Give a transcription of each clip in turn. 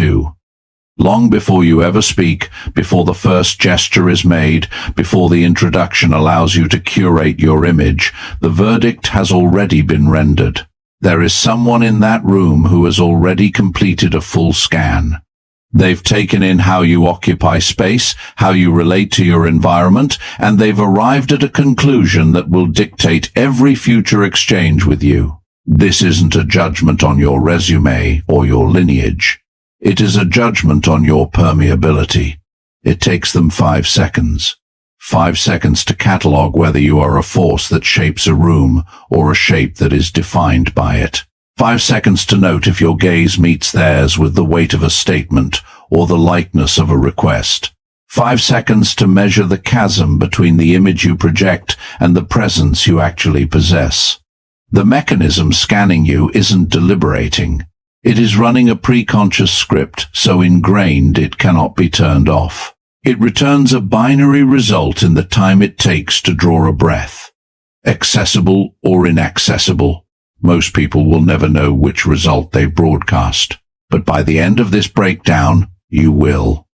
too. Long before you ever speak, before the first gesture is made, before the introduction allows you to curate your image, the verdict has already been rendered. There is someone in that room who has already completed a full scan. They've taken in how you occupy space, how you relate to your environment, and they've arrived at a conclusion that will dictate every future exchange with you. This isn't a judgment on your resume or your lineage. It is a judgment on your permeability. It takes them 5 seconds. 5 seconds to catalog whether you are a force that shapes a room or a shape that is defined by it. 5 seconds to note if your gaze meets theirs with the weight of a statement or the lightness of a request. 5 seconds to measure the chasm between the image you project and the presence you actually possess. The mechanism scanning you isn't deliberating. It is running a pre-conscious script so ingrained it cannot be turned off. It returns a binary result in the time it takes to draw a breath. Accessible or inaccessible. Most people will never know which result they broadcast. But by the end of this breakdown, you will.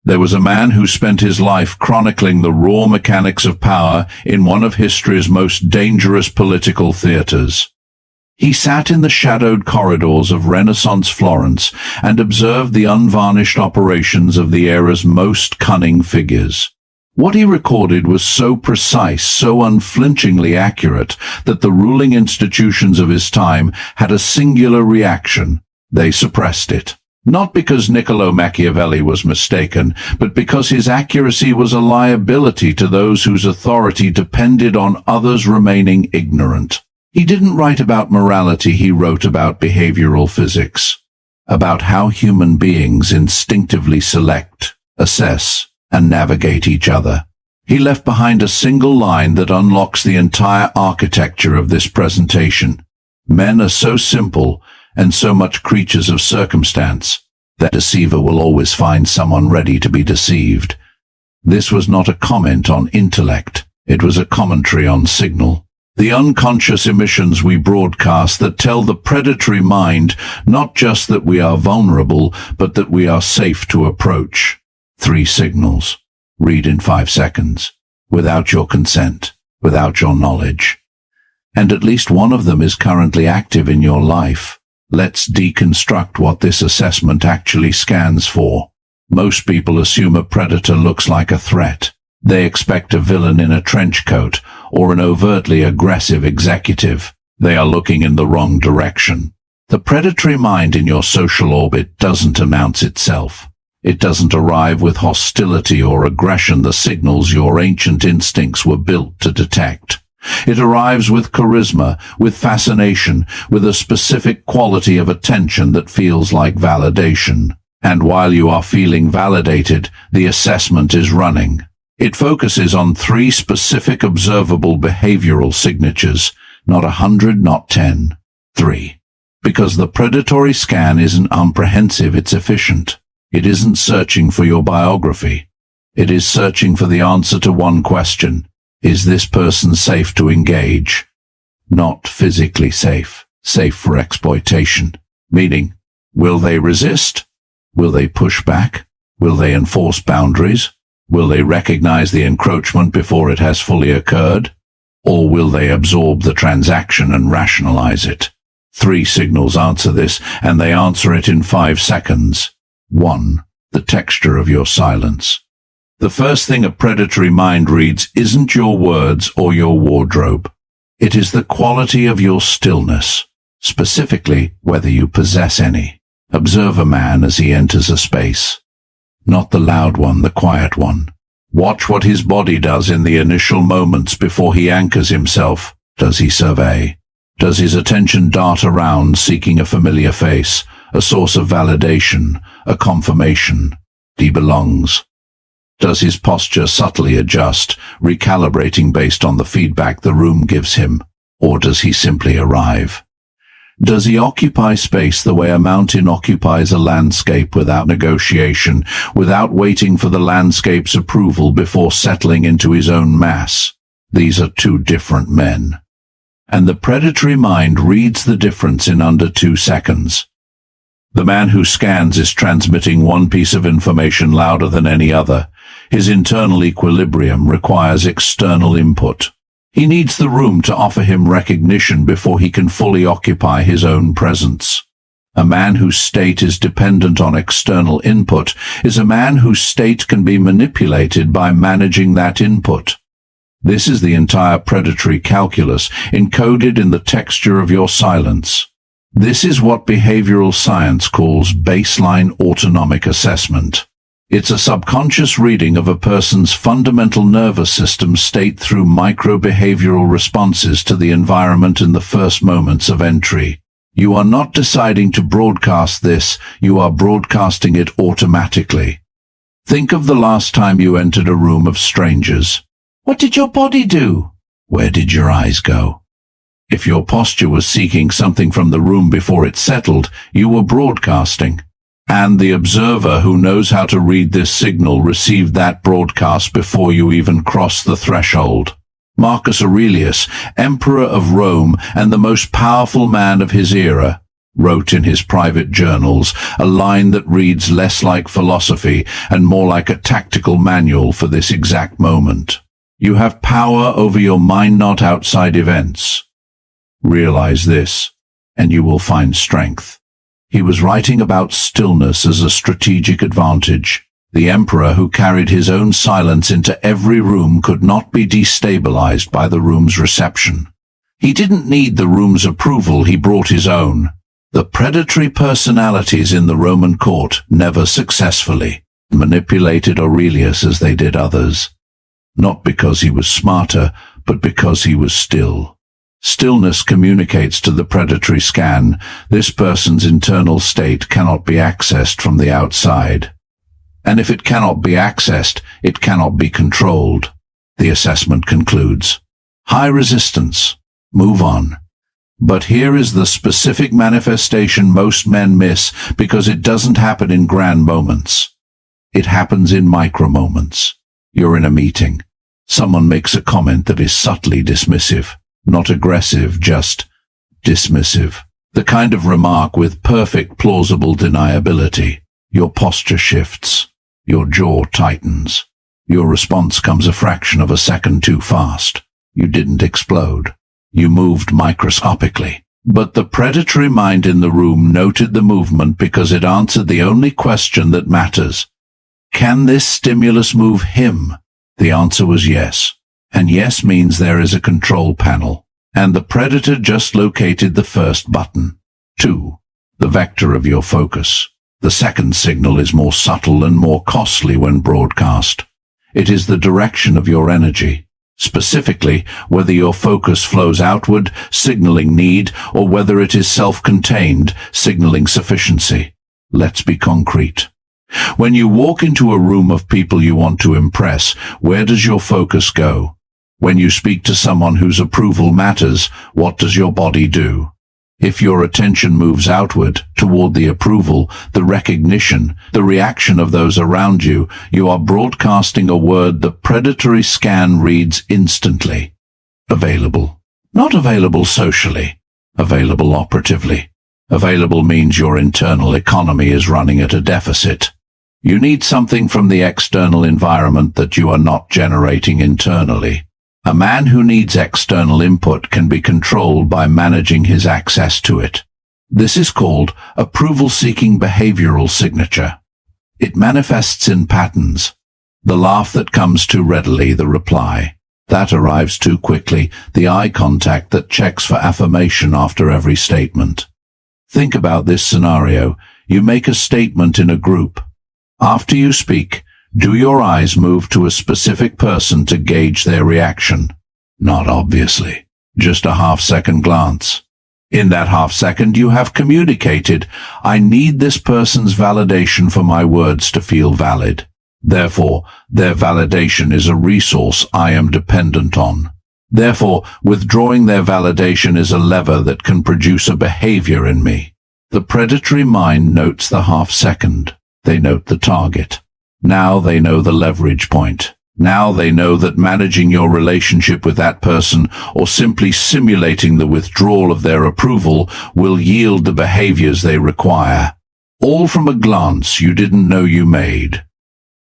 There was a man who spent his life chronicling the raw mechanics of power in one of history's most dangerous political theaters. He sat in the shadowed corridors of Renaissance Florence and observed the unvarnished operations of the era's most cunning figures. What he recorded was so precise, so unflinchingly accurate, that the ruling institutions of his time had a singular reaction. They suppressed it. Not because Niccolo Machiavelli was mistaken, but because his accuracy was a liability to those whose authority depended on others remaining ignorant. He didn't write about morality, he wrote about behavioral physics, about how human beings instinctively select, assess, and navigate each other. He left behind a single line that unlocks the entire architecture of this presentation. Men are so simple and so much creatures of circumstance that a deceiver will always find someone ready to be deceived. This was not a comment on intellect, it was a commentary on signal. The unconscious emissions we broadcast that tell the predatory mind not just that we are vulnerable, but that we are safe to approach. 3 signals. Read in 5 seconds. Without your consent. Without your knowledge. And at least one of them is currently active in your life. Let's deconstruct what this assessment actually scans for. Most people assume a predator looks like a threat. They expect a villain in a trench coat or an overtly aggressive executive. They are looking in the wrong direction. The predatory mind in your social orbit doesn't announce itself. It doesn't arrive with hostility or aggression, the signals your ancient instincts were built to detect. It arrives with charisma, with fascination, with a specific quality of attention that feels like validation. And while you are feeling validated, the assessment is running. It focuses on 3 specific observable behavioral signatures, not 100, not 10. 3. Because the predatory scan isn't comprehensive, it's efficient. It isn't searching for your biography. It is searching for the answer to one question. Is this person safe to engage? Not physically safe, safe for exploitation. Meaning, will they resist? Will they push back? Will they enforce boundaries? Will they recognize the encroachment before it has fully occurred? Or will they absorb the transaction and rationalize it? 3 signals answer this, and they answer it in 5 seconds. 1. The texture of your silence. The first thing a predatory mind reads isn't your words or your wardrobe. It is the quality of your stillness, specifically whether you possess any. Observe a man as he enters a space. Not the loud one, the quiet one. Watch what his body does in the initial moments before he anchors himself. Does he survey? Does his attention dart around seeking a familiar face, a source of validation, a confirmation? He belongs. Does his posture subtly adjust, recalibrating based on the feedback the room gives him? Or does he simply arrive? Does he occupy space the way a mountain occupies a landscape without negotiation, without waiting for the landscape's approval before settling into his own mass? These are 2 different men. And the predatory mind reads the difference in under 2 seconds. The man who scans is transmitting one piece of information louder than any other. His internal equilibrium requires external input. He needs the room to offer him recognition before he can fully occupy his own presence. A man whose state is dependent on external input is a man whose state can be manipulated by managing that input. This is the entire predatory calculus encoded in the texture of your silence. This is what behavioral science calls baseline autonomic assessment. It's a subconscious reading of a person's fundamental nervous system state through micro-behavioral responses to the environment in the first moments of entry. You are not deciding to broadcast this, you are broadcasting it automatically. Think of the last time you entered a room of strangers. What did your body do? Where did your eyes go? If your posture was seeking something from the room before it settled, you were broadcasting. And the observer who knows how to read this signal received that broadcast before you even crossed the threshold. Marcus Aurelius, Emperor of Rome and the most powerful man of his era, wrote in his private journals a line that reads less like philosophy and more like a tactical manual for this exact moment. You have power over your mind, not outside events. Realize this, and you will find strength. He was writing about stillness as a strategic advantage. The emperor who carried his own silence into every room could not be destabilized by the room's reception. He didn't need the room's approval, he brought his own. The predatory personalities in the Roman court never successfully manipulated Aurelius as they did others. Not because he was smarter, but because he was still. Stillness communicates to the predatory scan. This person's internal state cannot be accessed from the outside. And if it cannot be accessed, it cannot be controlled. The assessment concludes. High resistance. Move on. But here is the specific manifestation most men miss because it doesn't happen in grand moments. It happens in micro moments. You're in a meeting. Someone makes a comment that is subtly dismissive. Not aggressive, just dismissive. The kind of remark with perfect plausible deniability. Your posture shifts. Your jaw tightens. Your response comes a fraction of a second too fast. You didn't explode. You moved microscopically. But the predatory mind in the room noted the movement because it answered the only question that matters. Can this stimulus move him? The answer was yes. And yes means there is a control panel. And the predator just located the first button. 2. The vector of your focus. The second signal is more subtle and more costly when broadcast. It is the direction of your energy. Specifically, whether your focus flows outward, signaling need, or whether it is self-contained, signaling sufficiency. Let's be concrete. When you walk into a room of people you want to impress, where does your focus go? When you speak to someone whose approval matters, what does your body do? If your attention moves outward, toward the approval, the recognition, the reaction of those around you, you are broadcasting a word the predatory scan reads instantly. Available. Not available socially. Available operatively. Available means your internal economy is running at a deficit. You need something from the external environment that you are not generating internally. A man who needs external input can be controlled by managing his access to it. This is called approval-seeking behavioral signature. It manifests in patterns. The laugh that comes too readily, the reply that arrives too quickly, the eye contact that checks for affirmation after every statement. Think about this scenario. You make a statement in a group. After you speak, do your eyes move to a specific person to gauge their reaction? Not obviously, just a half-second glance. In that half-second you have communicated, I need this person's validation for my words to feel valid. Therefore, their validation is a resource I am dependent on. Therefore, withdrawing their validation is a lever that can produce a behavior in me. The predatory mind notes the half-second. They note the target. Now they know the leverage point. Now they know that managing your relationship with that person or simply simulating the withdrawal of their approval will yield the behaviors they require. all from a glance you didn't know you made.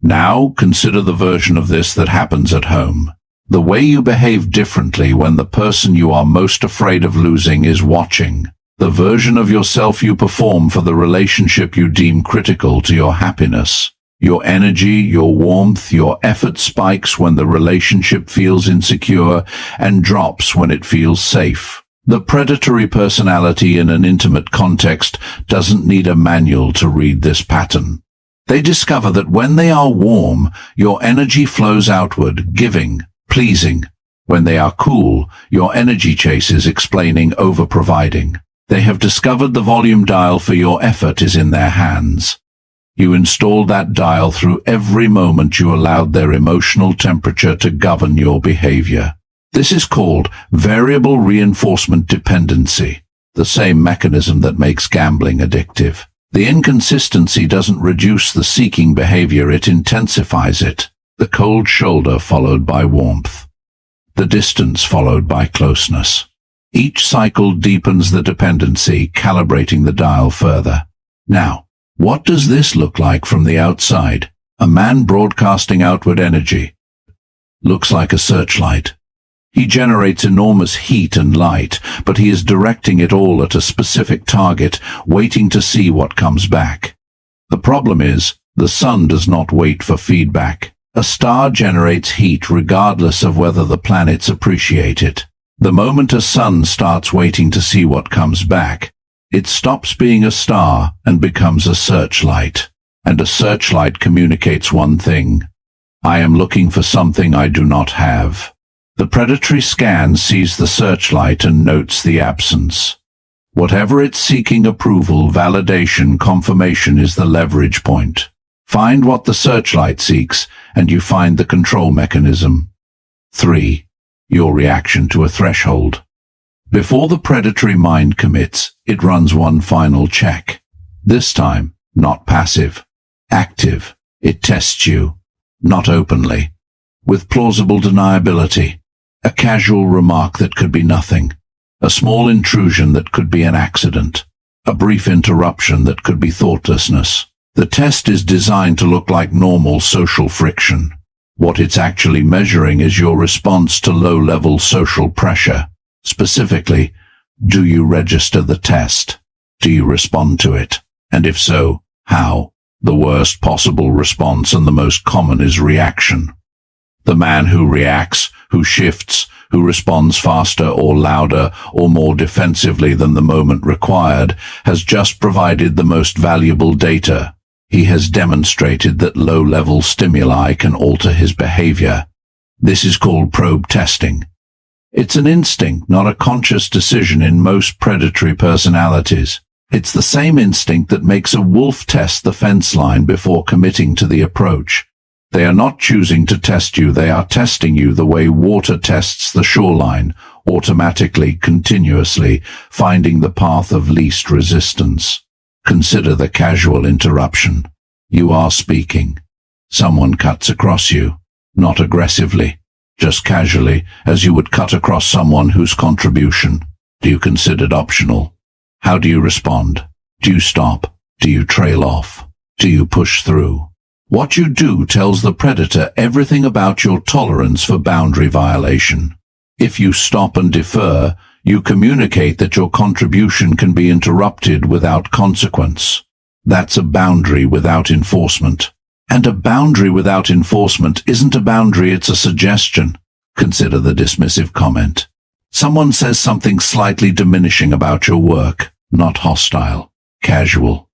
Now consider the version of this that happens at home. The way you behave differently when the person you are most afraid of losing is watching. The version of yourself you perform for the relationship you deem critical to your happiness. Your energy, your warmth, your effort spikes when the relationship feels insecure and drops when it feels safe. The predatory personality in an intimate context doesn't need a manual to read this pattern. They discover that when they are warm, your energy flows outward, giving, pleasing. When they are cool, your energy chases, explaining, over-providing. They have discovered the volume dial for your effort is in their hands. You installed that dial through every moment you allowed their emotional temperature to govern your behavior. This is called variable reinforcement dependency, the same mechanism that makes gambling addictive. The inconsistency doesn't reduce the seeking behavior, it intensifies it. The cold shoulder followed by warmth. The distance followed by closeness. Each cycle deepens the dependency, calibrating the dial further. Now, what does this look like from the outside? A man broadcasting outward energy. Looks like a searchlight. He generates enormous heat and light, but he is directing it all at a specific target, waiting to see what comes back. The problem is, the sun does not wait for feedback. A star generates heat regardless of whether the planets appreciate it. The moment a sun starts waiting to see what comes back, it stops being a star and becomes a searchlight. And a searchlight communicates one thing. I am looking for something I do not have. The predatory scan sees the searchlight and notes the absence. Whatever it's seeking, approval, validation, confirmation, is the leverage point. Find what the searchlight seeks, and you find the control mechanism. 3. Your reaction to a threshold. Before the predatory mind commits, it runs one final check. This time, not passive, active. It tests you, not openly, with plausible deniability. A casual remark that could be nothing. A small intrusion that could be an accident. A brief interruption that could be thoughtlessness. The test is designed to look like normal social friction. What it's actually measuring is your response to low-level social pressure. Specifically, do you register the test? Do you respond to it? And if so, how? The worst possible response and the most common is reaction. The man who reacts, who shifts, who responds faster or louder or more defensively than the moment required, has just provided the most valuable data. He has demonstrated that low-level stimuli can alter his behavior. This is called probe testing. It's an instinct, not a conscious decision in most predatory personalities. It's the same instinct that makes a wolf test the fence line before committing to the approach. They are not choosing to test you, they are testing you the way water tests the shoreline, automatically, continuously, finding the path of least resistance. Consider the casual interruption. You are speaking. Someone cuts across you, not aggressively, just casually, as you would cut across someone whose contribution you considered optional. How do you respond? Do you stop? Do you trail off? Do you push through? What you do tells the predator everything about your tolerance for boundary violation. If you stop and defer, you communicate that your contribution can be interrupted without consequence. That's a boundary without enforcement. And a boundary without enforcement isn't a boundary, it's a suggestion. Consider the dismissive comment. Someone says something slightly diminishing about your work, not hostile, casual.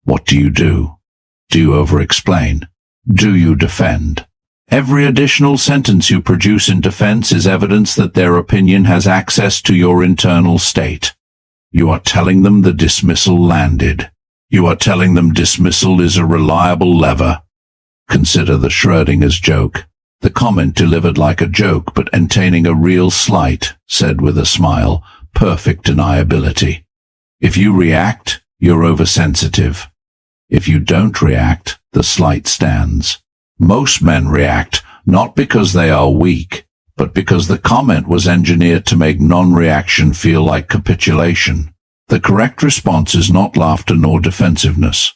What do? Do you over-explain? Do you defend? Every additional sentence you produce in defense is evidence that their opinion has access to your internal state. You are telling them the dismissal landed. You are telling them dismissal is a reliable lever. Consider the Schrödinger's joke. The comment delivered like a joke but containing a real slight, said with a smile, perfect deniability. If you react, you're oversensitive. If you don't react, the slight stands. Most men react, not because they are weak, but because the comment was engineered to make non-reaction feel like capitulation. The correct response is not laughter nor defensiveness.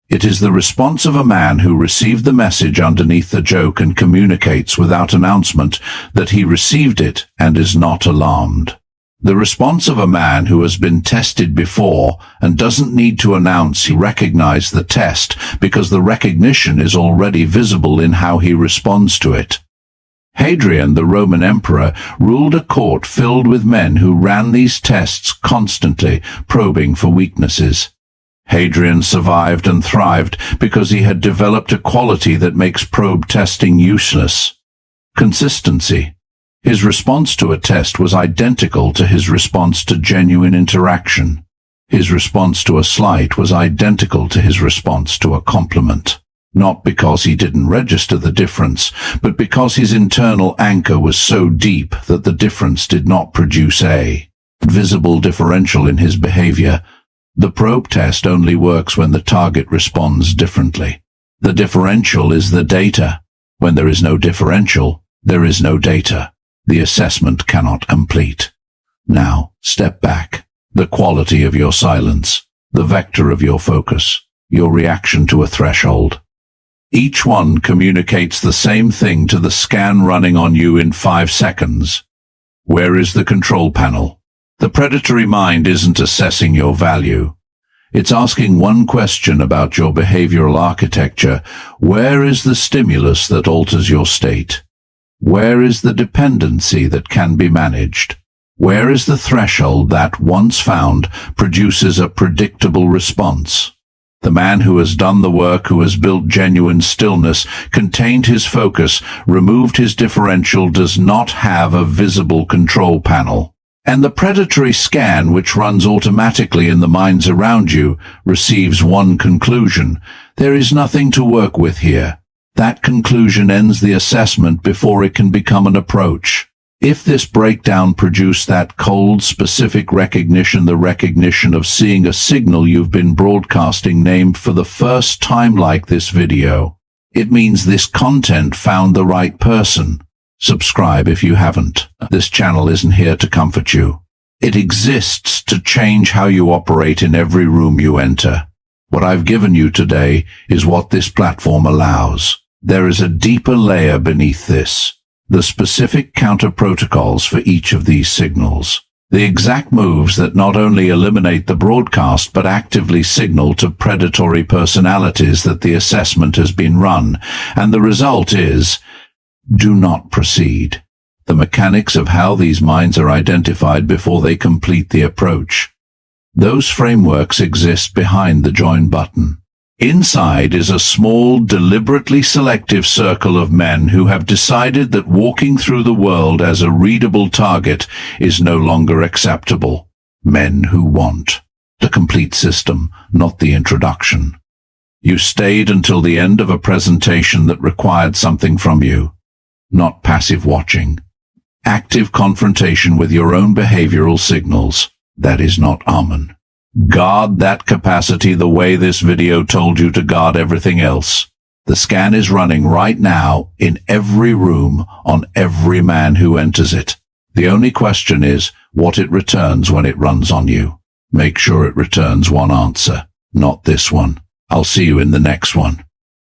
It is the response of a man who received the message underneath the joke and communicates without announcement that he received it and is not alarmed. The response of a man who has been tested before and doesn't need to announce he recognized the test because the recognition is already visible in how he responds to it. Hadrian, the Roman emperor, ruled a court filled with men who ran these tests constantly, probing for weaknesses. Hadrian survived and thrived because he had developed a quality that makes probe testing useless: consistency. His response to a test was identical to his response to genuine interaction. His response to a slight was identical to his response to a compliment. Not because he didn't register the difference, but because his internal anchor was so deep that the difference did not produce a visible differential in his behavior. The probe test only works when the target responds differently. The differential is the data. When there is no differential, there is no data. The assessment cannot complete. Now, step back. The quality of your silence, the vector of your focus, your reaction to a threshold. Each one communicates the same thing to the scan running on you in 5 seconds. Where is the control panel? The predatory mind isn't assessing your value. It's asking one question about your behavioral architecture. Where is the stimulus that alters your state? Where is the dependency that can be managed? Where is the threshold that, once found, produces a predictable response? The man who has done the work, who has built genuine stillness, contained his focus, removed his differential, does not have a visible control panel. And the predatory scan, which runs automatically in the minds around you, receives one conclusion: there is nothing to work with here. That conclusion ends the assessment before it can become an approach. If this breakdown produced that cold, specific recognition, the recognition of seeing a signal you've been broadcasting named for the first time like this video, it means this content found the right person. Subscribe if you haven't. This channel isn't here to comfort you. It exists to change how you operate in every room you enter. What I've given you today is what this platform allows. There is a deeper layer beneath this. The specific counter-protocols for each of these signals. The exact moves that not only eliminate the broadcast but actively signal to predatory personalities that the assessment has been run. And the result is: do not proceed. The mechanics of how these minds are identified before they complete the approach. Those frameworks exist behind the join button. Inside is a small, deliberately selective circle of men who have decided that walking through the world as a readable target is no longer acceptable. Men who want the complete system, not the introduction. You stayed until the end of a presentation that required something from you. Not passive watching. Active confrontation with your own behavioral signals. That is not Amen. Guard that capacity the way this video told you to guard everything else. The scan is running right now in every room on every man who enters it. The only question is what it returns when it runs on you. Make sure it returns one answer, not this one. I'll see you in the next one.